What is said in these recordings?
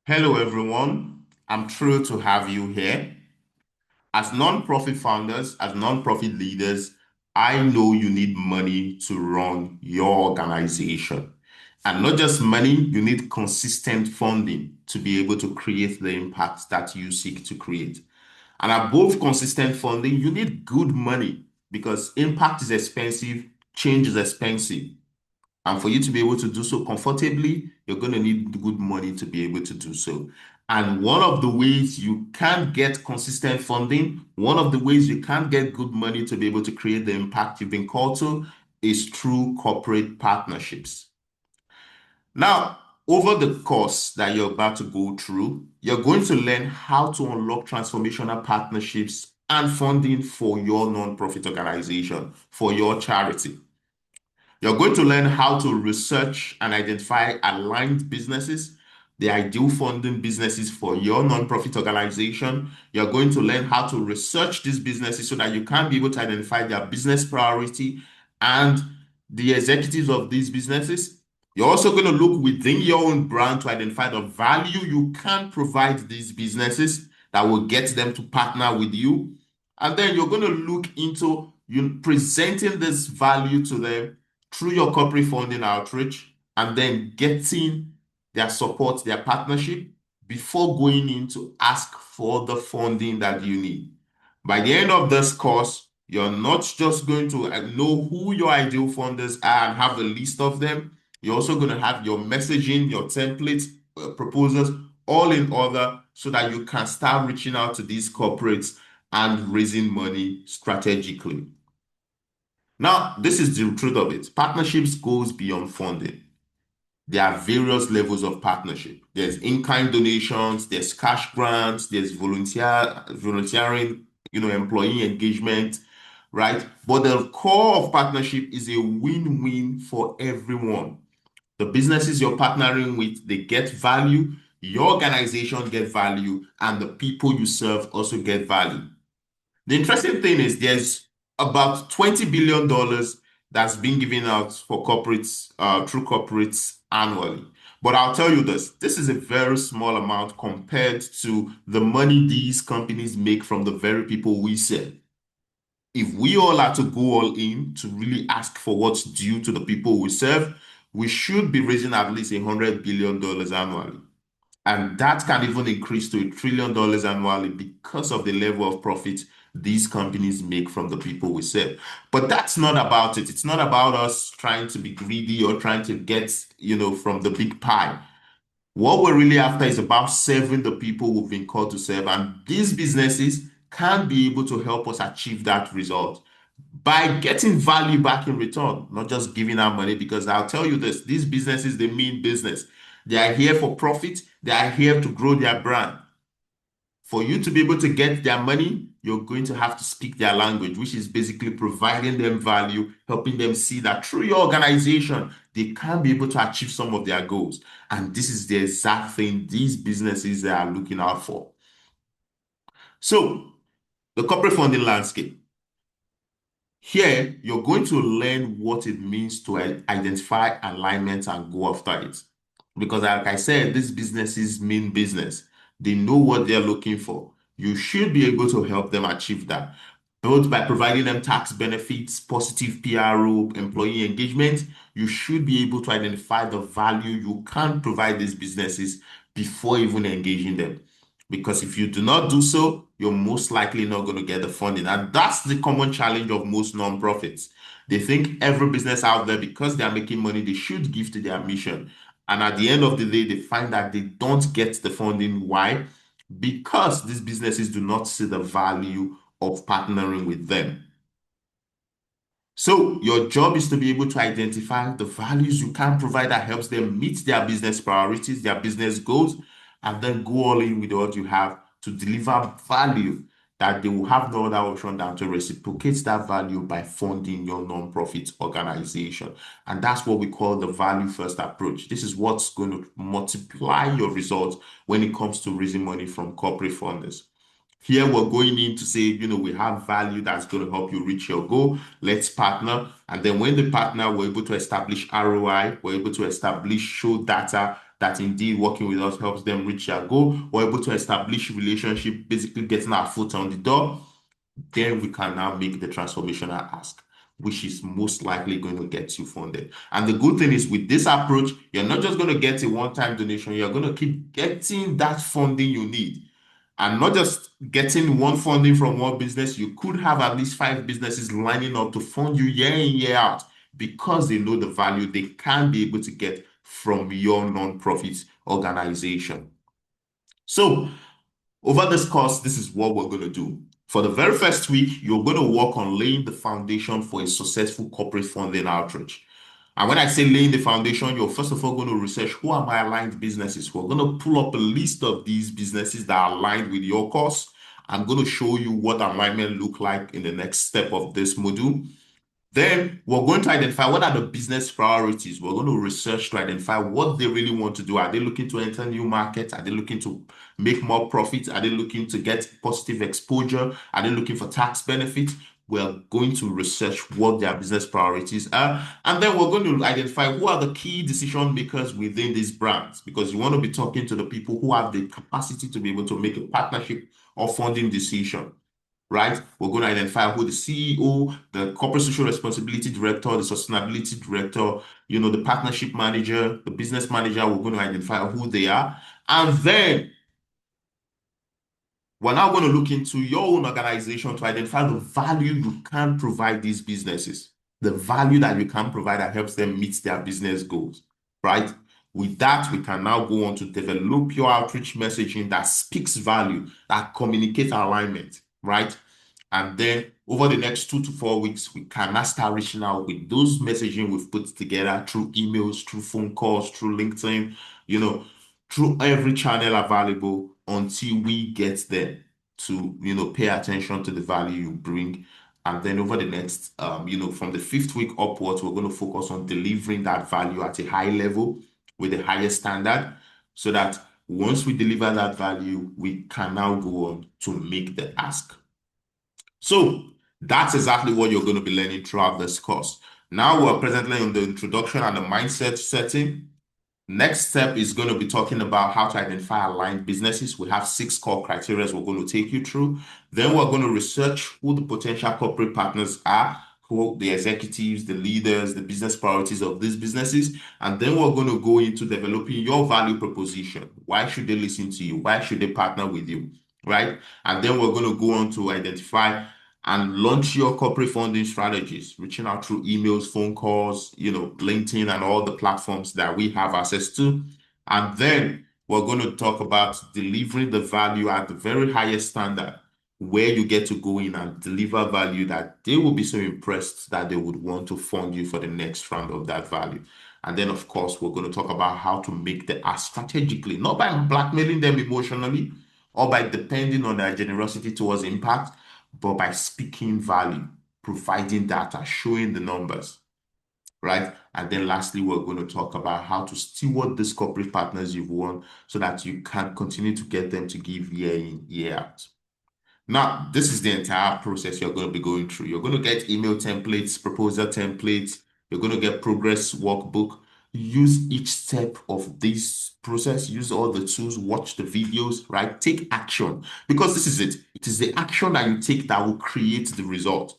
Hello, everyone. I'm thrilled to have you here. As non-profit founders, as non-profit leaders, I know you need money to run your organization. And not just money, you need consistent funding to be able to create the impact that you seek to create. And above consistent funding, you need good money because impact is expensive, change is expensive. And for you to be able to do so comfortably, you're going to need good money to be able to do so. And one of the ways you can get consistent funding, one of the ways you can get good money to be able to create the impact you've been called to is through corporate partnerships. Now, over the course that you're about to go through, you're going to learn how to unlock transformational partnerships and funding for your nonprofit organization, for your charity. You're going to learn how to research and identify aligned businesses, the ideal funding businesses for your nonprofit organization. You're going to learn how to research these businesses so that you can be able to identify their business priority and the executives of these businesses. You're also going to look within your own brand to identify the value you can provide these businesses that will get them to partner with you. And then you're going to look into you presenting this value to them through your corporate funding outreach and then getting their support, their partnership before going in to ask for the funding that you need. By the end of this course, you're not just going to know who your ideal funders are and have a list of them. You're also going to have your messaging, your templates, proposals all in order so that you can start reaching out to these corporates and raising money strategically. Now, this is the truth of it. Partnerships goes beyond funding. There are various levels of partnership. There's in-kind donations, there's cash grants, there's volunteering, employee engagement, right? But the core of partnership is a win-win for everyone. The businesses you're partnering with, they get value, your organization get value, and the people you serve also get value. The interesting thing is there's about $20 billion that's being given out for corporates, through corporates annually. But I'll tell you this is a very small amount compared to the money these companies make from the very people we serve. If we all are to go all in to really ask for what's due to the people we serve, we should be raising at least $100 billion annually. And that can even increase to $1 trillion annually because of the level of profit these companies make from the people we serve. But that's not about it. It's not about us trying to be greedy or trying to get, from the big pie. What we're really after is about serving the people we've been called to serve. And these businesses can be able to help us achieve that result by getting value back in return, not just giving out money. Because I'll tell you this, these businesses, they mean business. They are here for profit. They are here to grow their brand. For you to be able to get their money, you're going to have to speak their language, which is basically providing them value, helping them see that through your organization, they can be able to achieve some of their goals. And this is the exact thing these businesses are looking out for. So, the corporate funding landscape. Here, you're going to learn what it means to identify alignment and go after it. Because, like I said, these businesses mean business. They know what they're looking for. You should be able to help them achieve that, both by providing them tax benefits, positive PRO, employee engagement. You should be able to identify the value you can provide these businesses before even engaging them. Because if you do not do so, you're most likely not going to get the funding. And that's the common challenge of most nonprofits. They think every business out there, because they are making money, they should give to their mission. And at the end of the day, they find that they don't get the funding. Why? Because these businesses do not see the value of partnering with them. So your job is to be able to identify the values you can provide that helps them meet their business priorities, their business goals, and then go all in with what you have to deliver value that they will have no other option than to reciprocate that value by funding your nonprofit organization. And that's what we call the value first approach. This is what's going to multiply your results when it comes to raising money from corporate funders. Here we're going in to say, we have value that's going to help you reach your goal. Let's partner. And then when the partner, we're able to establish ROI, we're able to establish show data that indeed working with us helps them reach their goal. We're able to establish relationship, basically getting our foot on the door. Then we can now make the transformational ask, which is most likely going to get you funded. And the good thing is with this approach, you're not just going to get a one-time donation, you're going to keep getting that funding you need. And not just getting one funding from one business, you could have at least 5 businesses lining up to fund you year in, year out because they know the value they can be able to get from your nonprofit organization. So, over this course, this is what we're going to do. For the very first week, you're going to work on laying the foundation for a successful corporate funding outreach. And when I say laying the foundation, you're first of all going to research who are my aligned businesses. We're going to pull up a list of these businesses that are aligned with your course. I'm going to show you what alignment look like in the next step of this module. Then we're going to identify what are the business priorities. We're going to research to identify what they really want to do. Are they looking to enter new markets? Are they looking to make more profits? Are they looking to get positive exposure? Are they looking for tax benefits? We're going to research what their business priorities are. And then we're going to identify who are the key decision makers within these brands, because you want to be talking to the people who have the capacity to be able to make a partnership or funding decision, right? We're going to identify who the CEO, the corporate social responsibility director, the sustainability director, the partnership manager, the business manager. We're going to identify who they are. And then we're now going to look into your own organization to identify the value you can provide these businesses, the value that you can provide that helps them meet their business goals, right? With that, we can now go on to develop your outreach messaging that speaks value, that communicates alignment, right? And then over the next 2 to 4 weeks, we can now start reaching out with those messaging we've put together through emails, through phone calls, through LinkedIn, you know, through every channel available until we get there to, pay attention to the value you bring. And then over the next, from the 5th week upwards, we're going to focus on delivering that value at a high level with a higher standard so that once we deliver that value, we can now go on to make the ask. So that's exactly what you're going to be learning throughout this course. Now we're presently in the introduction and the mindset setting. Next step is going to be talking about how to identify aligned businesses. We have 6 core criteria we're going to take you through. Then we're going to research who the potential corporate partners are, who the executives, the leaders, the business priorities of these businesses. And then we're going to go into developing your value proposition. Why should they listen to you? Why should they partner with you? Right? And then we're going to go on to identify and launch your corporate funding strategies, reaching out through emails, phone calls, LinkedIn and all the platforms that we have access to. And then we're going to talk about delivering the value at the very highest standard, where you get to go in and deliver value that they will be so impressed that they would want to fund you for the next round of that value. And then, of course, we're going to talk about how to make the ask strategically, not by blackmailing them emotionally or by depending on their generosity towards impact, but by speaking value, providing data, showing the numbers, right? And then lastly, we're going to talk about how to steward these corporate partners you've won so that you can continue to get them to give year in, year out. Now, this is the entire process you're going to be going through. You're going to get email templates, proposal templates. You're going to get progress workbook. Use each step of this process. Use all the tools. Watch the videos, right? Take action because this is it. It is the action that you take that will create the result.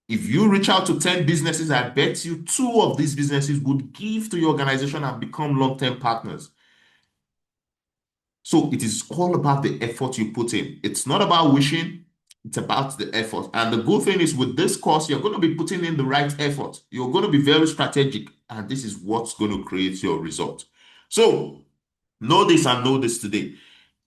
If you reach out to 10 businesses, I bet you 2 of these businesses would give to your organization and become long-term partners. So it is all about the effort you put in. It's not about wishing, it's about the effort. And the good thing is with this course, you're going to be putting in the right effort. You're going to be very strategic, and this is what's going to create your result. So know this and know this today.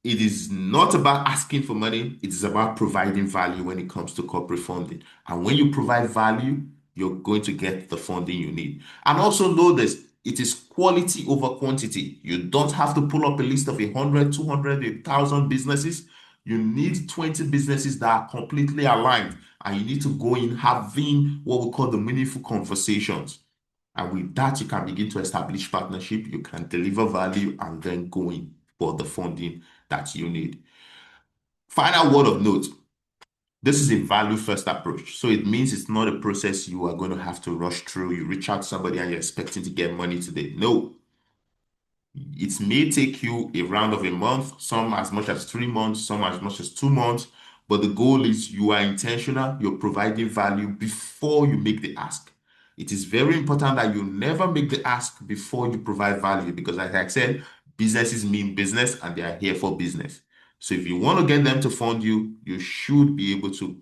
It is not about asking for money. It is about providing value when it comes to corporate funding. And when you provide value, you're going to get the funding you need. And also know this, it is quality over quantity. You don't have to pull up a list of 100, 200, 1,000 businesses. You need 20 businesses that are completely aligned. And you need to go in having what we call the meaningful conversations. And with that, you can begin to establish partnership, you can deliver value, and then go in for the funding that you need. Final word of note. This is a value first approach. So it means it's not a process you are going to have to rush through. You reach out to somebody and you're expecting to get money today. No. It may take you a round of a month, some as much as 3 months, some as much as 2 months. But the goal is you are intentional, you're providing value before you make the ask. It is very important that you never make the ask before you provide value because, like I said, businesses mean business and they are here for business. So if you want to get them to fund you, you should be able to,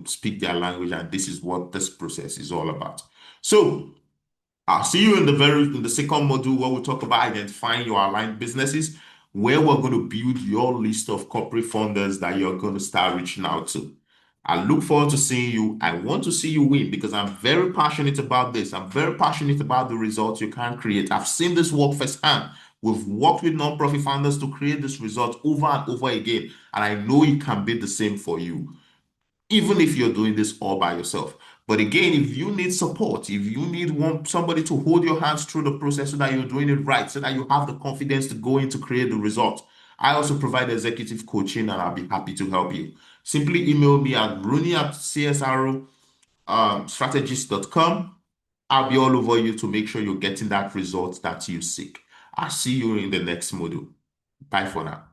speak their language, and this is what this process is all about. So I'll see you in the second module where we talk about identifying your aligned businesses, where we're going to build your list of corporate funders that you're going to start reaching out to. I look forward to seeing you. I want to see you win because I'm very passionate about this. I'm very passionate about the results you can create. I've seen this work firsthand. We've worked with nonprofit founders to create this result over and over again, and I know it can be the same for you even if you're doing this all by yourself. But again, if you need support, if you need somebody to hold your hands through the process so that you're doing it right, so that you have the confidence to go in to create the result, I also provide executive coaching and I'll be happy to help you. Simply email me at rooney@csro strategist.com. I'll be all over you to make sure you're getting that result that you seek. I'll see you in the next module. Bye for now.